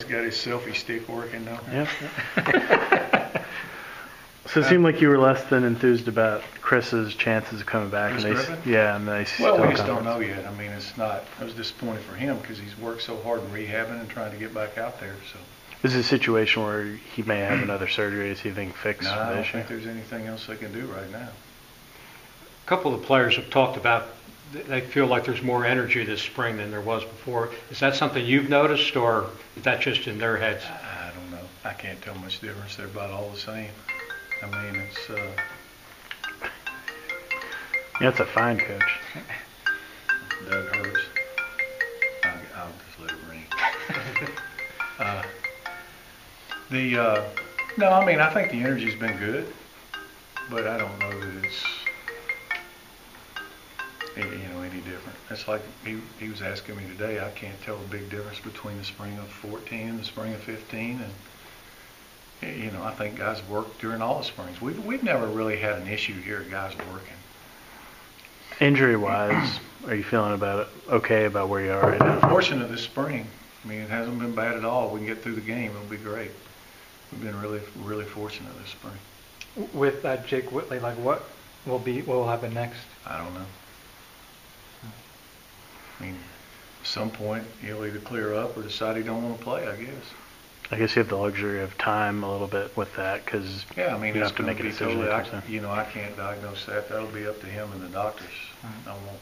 got his selfie stick working now. Yeah. So it seemed like you were less than enthused about Chris's chances of coming back. Chris and Griffin? Yeah, and they Well, still we just don't conference. know yet. I mean, it's not. I was disappointed for him because he's worked so hard in rehabbing and trying to get back out there. So. This is a situation where he may have another surgery to see if they can fix No, I the don't issue. think there's anything else they can do right now. A couple of the players have talked about they feel like there's more energy this spring than there was before. Is that something you've noticed, or is that just in their heads? I don't know. I can't tell much difference. They're about all the same. I mean, it's. Yeah, it's a fine coach. Doug hurts. I'll just let it ring. No, I mean, I think the energy's been good, but I don't know that it's, any different. It's like he was asking me today. I can't tell the big difference between the spring of 14 and the spring of 15, and I think guys work during all the springs. We've never really had an issue here of guys working. Injury-wise, are you feeling okay about where you are right now? Fortunate this spring. I mean, it hasn't been bad at all. We can get through the game. It'll be great. We've been really, really fortunate this spring. With Jake Whitley, like what will happen next? I don't know. I mean, at some point he'll either clear up or decide he don't want to play, I guess. I guess you have the luxury of time a little bit with that because Yeah, I mean, you it's have to going make to a be decision. totally, I can't diagnose that. That'll be up to him and the doctors. Right. I won't,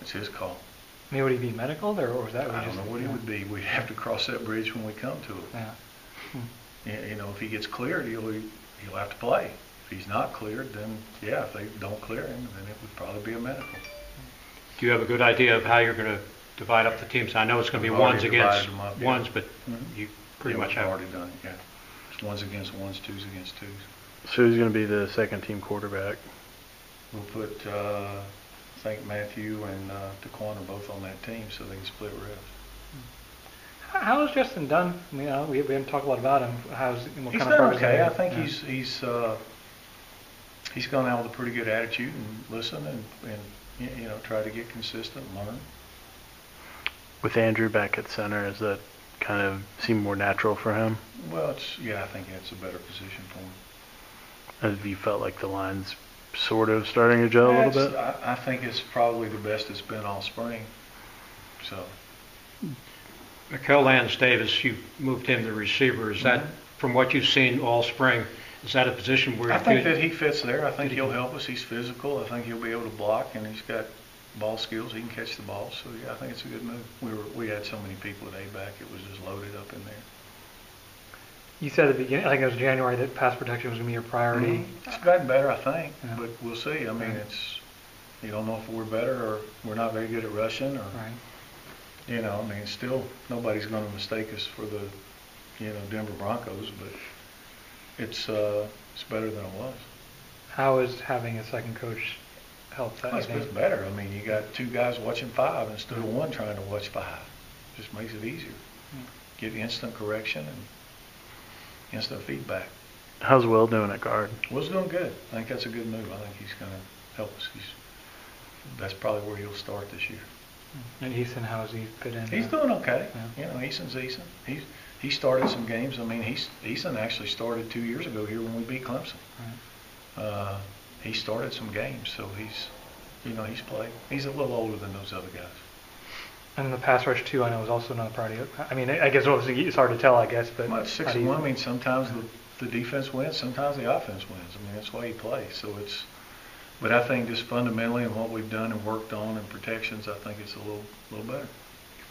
it's his call. I mean, would he be medical or was that? I don't know what he would be. We'd have to cross that bridge when we come to it. Yeah. If he gets cleared, he'll have to play. If he's not cleared, then yeah, if they don't clear him, then it would probably be a medical. Do you have a good idea of how you're going to divide up the teams? I know it's going to be We've ones already against divided them up, ones, yeah. but you pretty much we've have. already done it, yeah. It's ones against ones, twos against twos. So who's going to be the second team quarterback? We'll put, I think Matthew and Taquan are both on that team, so they can split reps. How has Justin done? I mean, we haven't talked a lot about him. What He's kind of done progress okay. I has he think made? he's gone out with a pretty good attitude and listen and try to get consistent and learn. With Andrew back at center, does that kind of seem more natural for him? Well, I think that's a better position for him. Have you felt like the line's sort of starting to gel a little bit? I think it's probably the best it's been all spring. So. Mikel Lance Davis, you moved him to receiver. Is that, from what you've seen all spring, is that a position where I think that he fits there. I think he'll help us. He's physical. I think he'll be able to block, and he's got ball skills. He can catch the ball. So yeah, I think it's a good move. We had so many people at A-back, it was just loaded up in there. You said at the beginning, I think it was January, that pass protection was going to be your priority. It's gotten better, I think, Yeah. but we'll see. I mean, you don't know if we're better or we're not very good at rushing, or Right. I mean, still nobody's going to mistake us for the Denver Broncos, but it's better than it was. How is having a second coach help that? Well, it's better. I mean, you got two guys watching five instead of one trying to watch five. Just makes it easier. Get instant correction and instant feedback. How's Will doing at guard? Will's doing good. I think that's a good move. I think he's going to help us. That's probably where he'll start this year. And Eason, how has he fit in? He's doing okay. Yeah. Eason's Eason. He started some games. I mean, Eason actually started 2 years ago here when we beat Clemson. Right. He started some games, so he's played. He's a little older than those other guys. And the pass rush too, I know, is also another priority. I mean, I guess it's hard to tell, I guess, but Well, it's 6-1. I mean, sometimes the defense wins, sometimes the offense wins. I mean, that's why you play. So but I think just fundamentally in what we've done and worked on and protections, I think it's a little better.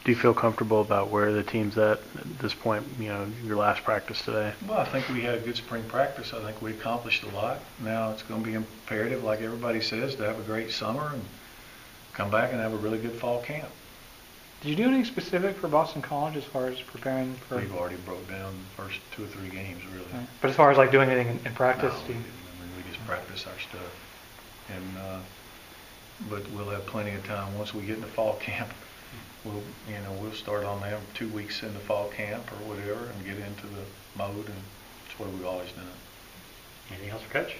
Do you feel comfortable about where the team's at this point, your last practice today? Well, I think we had a good spring practice. I think we accomplished a lot. Now it's going to be imperative, like everybody says, to have a great summer and come back and have a really good fall camp. did you do anything specific for Boston College as far as preparing for? We've already broke down the first 2 or 3 games, really. Right. But as far as like doing anything in practice? No, we just practice our stuff. But we'll have plenty of time once we get into fall camp. We'll start on them 2 weeks into fall camp or whatever and get into the mode, and that's what we've always done. Anything else for Coach?